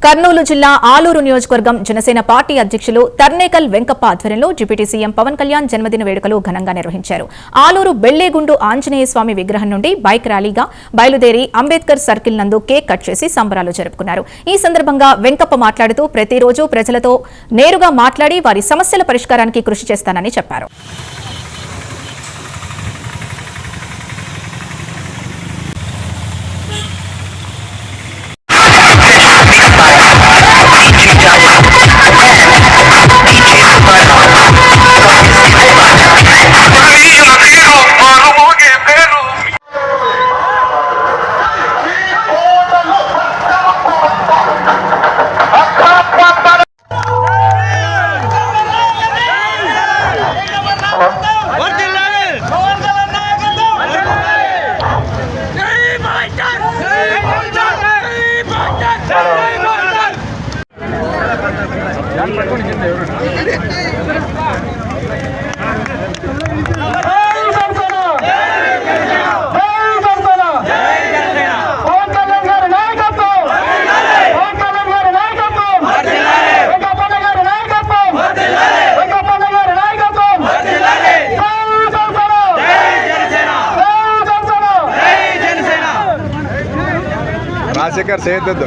కర్నూలు జిల్లా ఆలూరు నియోజకవర్గం జనసేన పార్టీ అధ్యక్షులు తర్నేకల్ వెంకప్ప ఆధ్వర్యంలో డిప్యూటీ సీఎం పవన్ కళ్యాణ్ జన్మదిన వేడుకలు ఘనంగా నిర్వహించారు. ఆలూరు బెళ్లేగుండు ఆంజనేయ స్వామి విగ్రహం నుండి బైక్ ర్యాలీగా బయలుదేరి అంబేద్కర్ సర్కిల్ నందు కేక్ కట్ చేసి సంబరాలు జరుపుకున్నారు. ఈ సందర్భంగా వెంకప్ప మాట్లాడుతూ ప్రతిరోజు ప్రజలతో నేరుగా మాట్లాడి వారి సమస్యల పరిష్కారానికి కృషి చేస్తానని చెప్పారు. రాజశేఖర్ చేయొద్దు.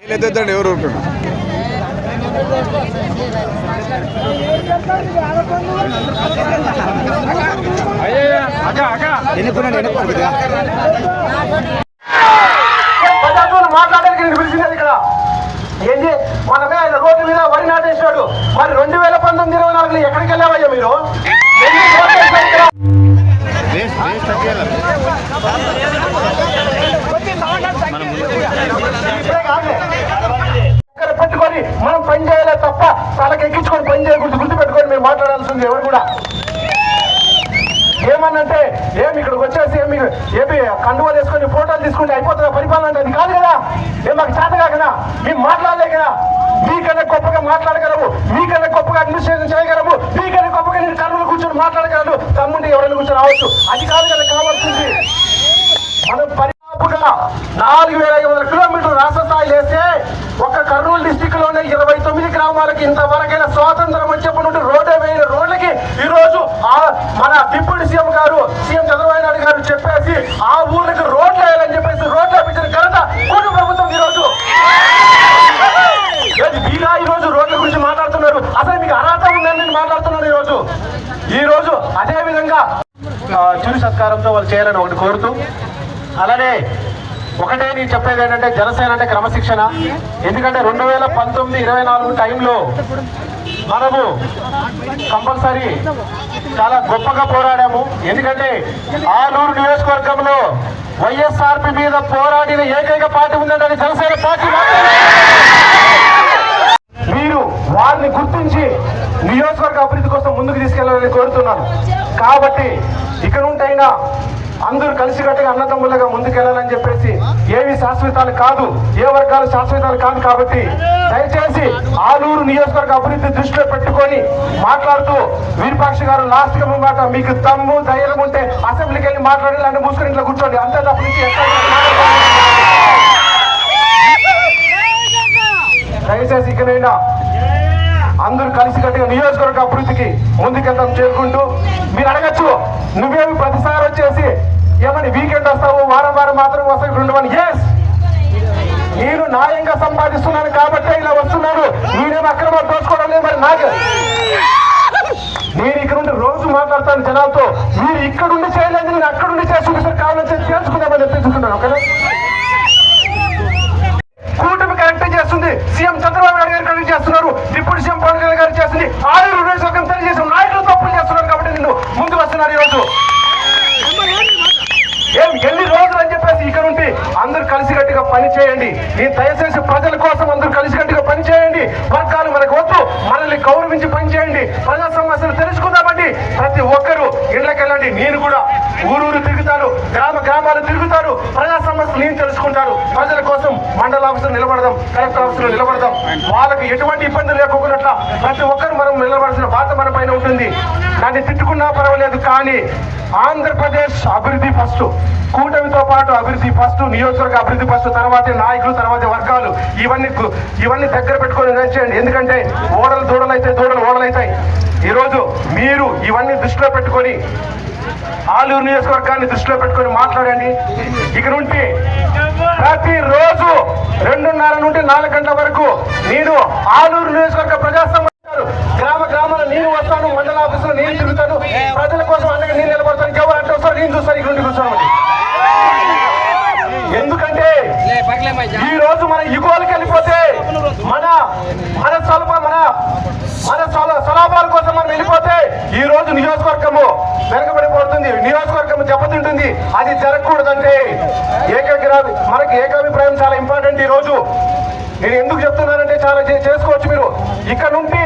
లేదండి ఎవరు మాట్లాడడానికి పిలిచినది ఇక్కడ ఏంటి మనమే రోడ్డు మీద వరి నాటేసాడు. మరి 2019-24 ఎక్కడికి వెళ్ళావయ్యా మీరు? పెట్టుకొని మనం పని చేయాలి తప్ప తలకి ఎక్కించుకొని పని చేయకూడదు. గుర్తు పెట్టుకొని మీరు మాట్లాడాల్సింది ఎవరు కూడా. ఏమన్నంటే ఏమి ఇక్కడికి వచ్చేసి ఏమి కండువాలు వేసుకొని ఫోటోలు తీసుకుంటే అయిపోతుందా పరిపాలన? అంటే అది కాదు కదా. ఏం మాకు చేత కాకనా మేము మాట్లాడలే కదా. మీకన్నా గొప్పగా మాట్లాడగలము, మీకన్నా గొప్పగా అడ్మినిస్ట్రేషన్ చేయగలము, మీకన్నా గొప్పగా నేను కర్నూలు కూర్చొని మాట్లాడగలను. తమ్ముండి ఎవరైనా కూర్చొని రావచ్చు. అది కాదు కదా కావాల్సింది. మనం పరిపాపుగా 4500 కిలోమీటర్లు రాష్ట్ర స్థాయిలో వేస్తే ఒక కర్నూలు డిస్టిక్ లోనే 29 గ్రామాలకి ఇంతవరకైనా స్వాతంత్రం వచ్చేప్పటి నుండి రోడ్డే వేయని రోడ్లకి ఈ రోజు మన డిప్యూటీ సీఎం గారు సీఎం చంద్రబాబు నాయుడు గారు చెప్పేసి ఆ ఊర్లకి రోడ్లు వేయాలని చెప్పేసి రోడ్లు వేయించిన ఘనత కూటమి ప్రభుత్వం. ఈ రోజు ఈ రోజు రోడ్ల గురించి మాట్లాడుతున్నారు. అసలు మీకు అర్హత ఉందని నేను మాట్లాడుతున్నాను. ఈ రోజు అదే విధంగా చిరు సత్కారంతో వాళ్ళు చేయాలని ఒకటి కోరుతూ, అలానే ఒకటే నేను చెప్పేది ఏంటంటే జనసేన అంటే క్రమశిక్షణ. ఎందుకంటే 2019-24 టైంలో మనము కంపల్సరీ చాలా గొప్పగా పోరాడాము. ఎందుకంటే ఆలూరు నియోజకవర్గంలో వైఎస్ఆర్పి మీద పోరాడిన ఏకైక పార్టీ ఉందంటే జనసేన పార్టీ. మీరు వారిని గుర్తించి నియోజకవర్గ అభివృద్ధి కోసం ముందుకు తీసుకెళ్లాలని కోరుతున్నాను. కాబట్టి ఇక్కడ ఉంటైనా అందరూ కలిసికట్టుగా అన్నదమ్ములుగా ముందుకెళ్లాలని చెప్పేసి ఏవి శాశ్వతాలు కాదు, ఏ వర్గాలు శాశ్వతాలు కాదు. కాబట్టి దయచేసి ఆలూరు నియోజకవర్గ అభివృద్ధి దృష్టిలో పెట్టుకొని మాట్లాడుతూ విరూపాక్ష గారు లాస్ట్ గా మాట మీకు దమ్ము ధైర్యం ఉంటే అసెంబ్లీకి వెళ్ళి మాట్లాడి అంటే మూసుకొని ఇంట్లో కూర్చోండి. అంతే తప్ప నుంచి దయచేసి ఇకనైనా అందరూ కలిసికట్టుగా నియోజకవర్గ అభివృద్ధికి ముందుకెళ్తాం చేరుకుంటూ. మీరు అడగచ్చు నువ్వేమి ప్రతిసారి వచ్చేసి ఏమని వీకెండ్ వస్తావు, వారం వారం మాత్రం వస్తావు ఉండవని. ఎస్, నేను న్యాయంగా సంపాదిస్తున్నాను కాబట్టి ఇలా వస్తున్నాను. నేనేమి అక్రమాలు దోచుకోవడం లేదు. మరి నాకు నేను ఇక్కడ నుండి రోజు మాట్లాడతాను జనాలతో. మీరు ఇక్కడుండి చేయలేదు, నేను అక్కడుండి చేసి చూపిస్తారు. కావాలని తెలుసుకుందామని తెలుసుకున్నాను. ఓకేనా? కూటమి కరెక్ట్ చేస్తుంది, సీఎం చంద్రబాబు నాయుడు గారు కరెక్ట్ చేస్తున్నారు, డిప్యూటీ సీఎం పవన్ కళ్యాణ్ గారు చేస్తుంది, ఆలూరు నియోజకవర్గం తెలియజేసిన నాయకులు తప్పులు చేస్తున్నారు. కాబట్టి నిన్ను ముందుకు వస్తున్నారు. ఈరోజు ఎన్ని రోజులు అని చెప్పేసి ఇక్కడ ఉంటే అందరూ కలిసికట్టుగా పని చేయండి. నేను దయచేసి ప్రజల కోసం అందరూ కలిసికట్టుగా పని చేయండి. వర్గాలు మనకు వద్దు, మనల్ని గౌరవించి పని చేయండి. ప్రజా సమస్యలు తెలుసుకుందామండి. ప్రతి ఒక్కరూ ఇళ్ళకెళ్ళండి. నేను కూడా ఊరూరు తిరుగుతాను, గ్రామాలు తిరుగుతారు, ప్రజా సమస్యలు నేను తెలుసుకుంటాను. ప్రజల కోసం మండల ఆఫీసులో నిలబడదాం, కలెక్టర్ ఆఫీసులో నిలబడదాం. వాళ్ళకి ఎటువంటి ఇబ్బంది లేకుండా ప్రతి ఒక్కరు మనం నిలబడాల్సిన బాధ్యత మన పైన ఉంటుంది. దాన్ని తిట్టుకున్నా పర్వాలేదు, కానీ ఆంధ్రప్రదేశ్ అభివృద్ధి ఫస్ట్, కూటమితో పాటు అభివృద్ధి ఫస్ట్, నియోజకవర్గ అభివృద్ధి ఫస్ట్, తర్వాతే నాయకులు, తర్వాతే వర్గాలు. ఇవన్నీ దగ్గర పెట్టుకొని నడిచేయండి. ఎందుకంటే ఓడలు దూడలు అయితే దూడలు ఓడలు అవుతాయి. ఈరోజు మీరు ఇవన్నీ దృష్టిలో పెట్టుకొని ఆలూరు నియోజకవర్గాన్ని దృష్టిలో పెట్టుకొని మాట్లాడండి. ఇక నుండి ప్రతిరోజు 2:30 నుండి 4 గంటల వరకు నేను ఆలూరు నియోజకవర్గ ప్రజా సమస్యలు గ్రామాల్లో నేను వస్తాను, మండల ఆఫీసులో నేను తిరుగుతాను, ప్రజల కోసం అండగా నేను నిలబడతాను. ఎవరు అంటే వస్తారు నేను చూస్తాను, ఇక నుండి కూర్చోండి. ఎందుకంటే ఈ రోజు మన యుగోలకు వెళ్ళిపోతే మన స్వలాభాల కోసం మనం వెళ్ళిపోతే ఈ రోజు నియోజకవర్గము వెనకబడిపోతుంది, నియోజకవర్గం దెబ్బతింటుంది. అది జరగకూడదంటే మనకి ఏకాభిప్రాయం చాలా ఇంపార్టెంట్. ఈ రోజు నేను ఎందుకు చెప్తున్నానంటే చాలా చేసుకోవచ్చు మీరు. ఇక్కడ నుండి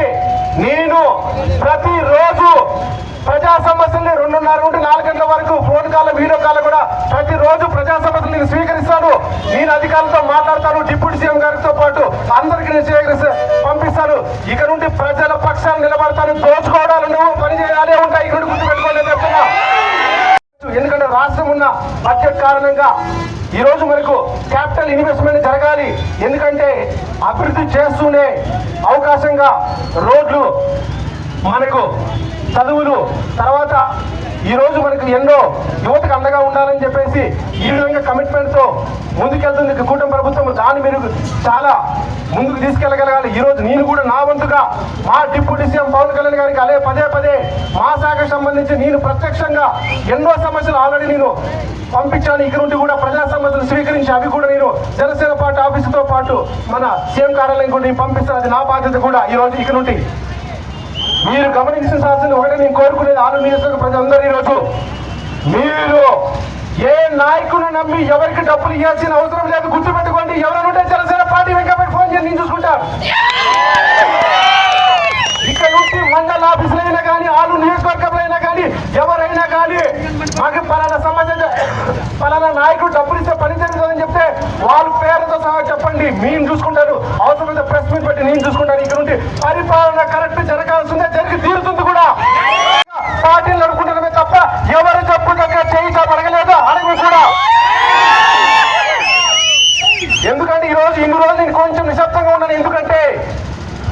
నేను ప్రతిరోజు ప్రజా సమస్యల్ని 2:30 నుండి 4 గంటల వరకు ఫోన్ కాల్, వీడియో కాల్ కూడా ప్రతిరోజు ప్రజా సమస్యలు నేను స్వీకరిస్తాను. నేను అధికారులతో మాట్లాడతాను, డిప్యూటీ సీఎం గారితో పాటు అందరికీ నేను పంపిస్తాను. ఇక నుండి ప్రజల పక్షాన్ని నిలబడతాను. దోచుకోవడాలు నువ్వు పని చేయాలే ఉంటాయి. ఇక్కడ గుర్తుపెట్టుకోండి చెప్తున్నా. ఎందుకంటే రాష్ట్రం ఉన్న బడ్జెట్ కారణంగా ఈ రోజు మనకు క్యాపిటల్ ఇన్వెస్ట్మెంట్ జరగాలి. ఎందుకంటే అభివృద్ధి చేస్తూనే అవకాశంగా రోడ్లు, మనకు చదువులు, తర్వాత ఈ రోజు మనకు ఎన్నో యువతకు అండగా ఉండాలని చెప్పేసి ఈ విధంగా కమిట్మెంట్ తో ముందుకెళ్తుంది కూటమి ప్రభుత్వం. దాన్ని మీరు చాలా ముందుకు తీసుకెళ్ళగలగాలి. ఈ రోజు నేను కూడా నా వంతుగా మా డిప్యూటీ సీఎం పవన్ కళ్యాణ్ గారికి పదే మా శాఖకు సంబంధించి నేను ప్రత్యక్షంగా ఎన్నో సమస్యలు ఆల్రెడీ నేను పంపించాను. ఇక నుండి కూడా ప్రజా సమస్యలు స్వీకరించి అవి కూడా నేను జనసేన పార్టీ ఆఫీసుతో పాటు మన సీఎం కార్యాలయం కూడా నేను పంపిస్తాను. అది నా బాధ్యత కూడా. ఈ రోజు ఇక నుండి మీరు గమనించాల్సింది ఒకటే, నేను కోరుకునేది ఆలూరు నియోజకవర్గ ప్రజలందరూ ఈరోజు మీరు ఏ నాయకుని నమ్మి ఎవరికి డబ్బులు ఇవ్వాల్సిన అవసరం లేదు. గుర్తుపెట్టుకోండి. ఎవరైనా జనసేన పార్టీ వెంకపేట ఫోన్ చేసి నేను చూసుకుంటాను. ఇక్కడ నుంచి మండల ఆఫీసులు అయినా కానీ, ఆలూరు నియోజకవర్గంలో అయినా కానీ, ఎవరైనా కానీ మాకు పలానా నాయకుడు డబ్బులు ఇస్తే పని జరుగుతుందని చెప్తే వాళ్ళ పేరుతో సహా చెప్పండి, నేను చూసుకుంటాను. అవసరమైతే ప్రెస్ మీట్ పెట్టి నేను చూసుకుంటాను. ఇక్కడ నుండి పరిపాలన కరెక్ట్ జరగాల్సిందే, జరిగి తీరుతుంది కూడా. పార్టీలు అనుకుంటున్నమే తప్ప ఎవరు డబ్బు దగ్గర చేయించా అడగలేదు, అడగదు కూడా. ఎందుకంటే ఈ రోజు ఇన్ని రోజులు నేను కొంచెం నిశ్శబ్దంగా ఉన్నాను. ఎందుకంటే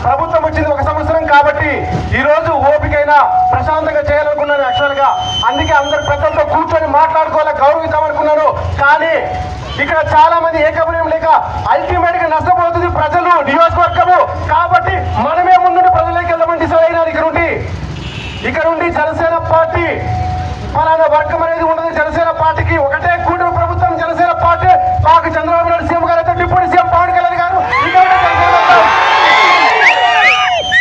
ప్రభుత్వం వచ్చింది 1 సంవత్సరం కాబట్టి ఈ రోజు ఓపికైనా ప్రశాంతంగా చేయాలనుకున్నాను యాక్చువల్ గా. అందుకే అందరు ప్రజలతో కూర్చొని మాట్లాడుకోవాలి, గౌరవిద్దామనుకున్నాను. కానీ ఇక్కడ చాలా మంది ఏకభిప్రాయం లేక అల్టిమేట్ గా నష్టపోతుంది ప్రజలు, నియోజకవర్గము. కాబట్టి మనమే ముందు ప్రజలకు వెళ్ళమని డిసైడ్ అయినారు. ఇక్కడ నుండి జనసేన పార్టీ ఫలానా వర్గం అనేది ఉండదు. జనసేన పార్టీకి ఒకటే కూటమి ప్రభుత్వం, జనసేన పార్టీ. మాకు చంద్రబాబు నాయుడు సీఎం గారు అయితే డిప్యూటీ సీఎం పవన్ కళ్యాణ్ గారు.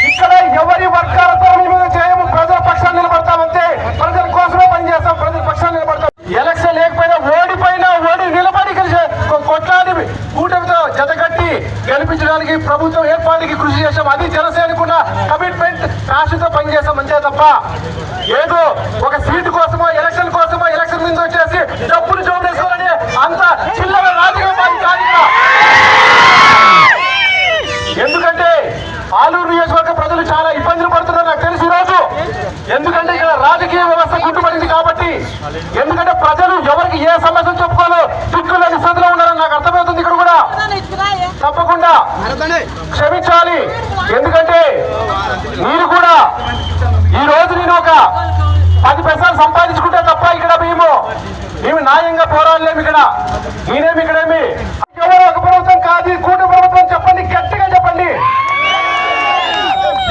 ఇక్కడ ఎవరి వర్గాలతో మేము చేయము, ప్రజల పక్షాన్ని నిలబడతామంతే. ప్రజల కోసమే పనిచేస్తాం, ప్రజల పక్షాన్ని నిలబడతాం. ఎలక్షన్ లేకపోయినా ఓడి నిలబడి కొట్లాడి కూటమితో జతగట్టి గెలిపించడానికి ప్రభుత్వం ఏర్పాటుకి కృషి చేశాం. అది జనసేనకున్న కమిట్మెంట్. రాష్ట్రంతో పనిచేస్తాం అంతే తప్ప ఏదో ఒక సీటు కోసమో ఎలక్షన్ ముందు వచ్చేసి డబ్బులు జోడేసుకోవాలని అంత చిల్లర రాజకీయం కాదు. ఎందుకంటే ఆలూరు నియోజకవర్గ ప్రజలు చాలా ఇబ్బందులు పడుతున్నారు నాకు తెలిసి ఈరోజు. ఎందుకంటే ఇక్కడ రాజకీయ వ్యవస్థ గుట్టుపడింది కాబట్టి. ఎందుకంటే ప్రజలు ఎవరికి ఏ సమస్యలు చెప్పుకోవాలో దిక్కులేని స్థితిలో ఉన్నారని నాకు అర్థమవుతుంది. ఇక్కడ కూడా తప్పకుండా క్షమించాలి. ఎందుకంటే మీరు కూడా ఈ రోజు నేను ఒక 10 పైసలు సంపాదించుకుంటే తప్ప ఇక్కడ మేము న్యాయంగా పోరాడలేము. నేనేమి ఇక్కడేమి ఎవరో ఒక ప్రభుత్వం కాదు, కూటమి ప్రభుత్వం. చెప్పండి, గట్టిగా చెప్పండి.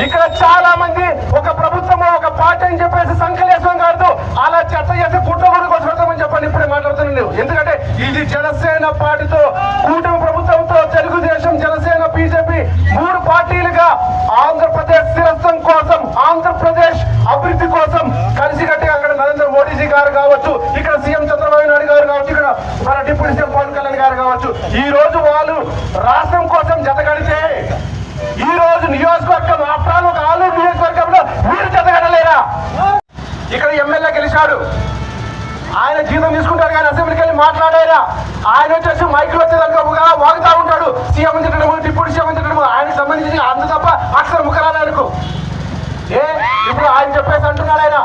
ఇక్కడ చాలా మంది ఒక ప్రభుత్వము ఒక పార్టీ అని చెప్పేసి సంకలేశ్వరం గారితో అలా చర్చ చేసి కుట్ర కూడా కొట్టుకుంటామని చెప్పండి. ఇప్పుడే మాట్లాడుతున్నాను. ఎందుకంటే ఇది జనసేన పార్టీతో, కూటమి ప్రభుత్వంతో, తెలుగుదేశం, జనసేన, బీజేపీ 3 పార్టీలుగా ఆంధ్రప్రదేశ్ స్థిరత్వం కోసం, ఆంధ్రప్రదేశ్ అభివృద్ధి కోసం కలిసికట్టుగా అక్కడ నరేంద్ర మోడీజీ గారు కావచ్చు, ఇక్కడ సీఎం చంద్రబాబు నాయుడు గారు కావచ్చు, ఇక్కడ మన డిప్యూటీ సీఎం పవన్ కళ్యాణ్ గారు కావచ్చు, ఈ రోజు వాళ్ళు రాష్ట్రం కోసం జతగడితే ఈ రోజు నియోజకవర్గం ఆఫ్టర్ ఒక ఆలూరు నియోజకవర్గంలో మీరు జతగడలేరా? ఇక ఆయన జీతం తీసుకుంటారు కానీ అసెంబ్లీకి వెళ్ళి మాట్లాడారా? ఆయన వచ్చేసి మైకులు వచ్చేదాకా వాగుతా ఉంటాడు. సీఎం తిట్టడము, డిప్యూటీ సీఎం తిట్టడము, ఆయనకు సంబంధించి అంత తప్ప అక్షర ముఖరాలు ఆయనకు. ఇప్పుడు ఆయన చెప్పేసి అంటున్నాడు ఆయన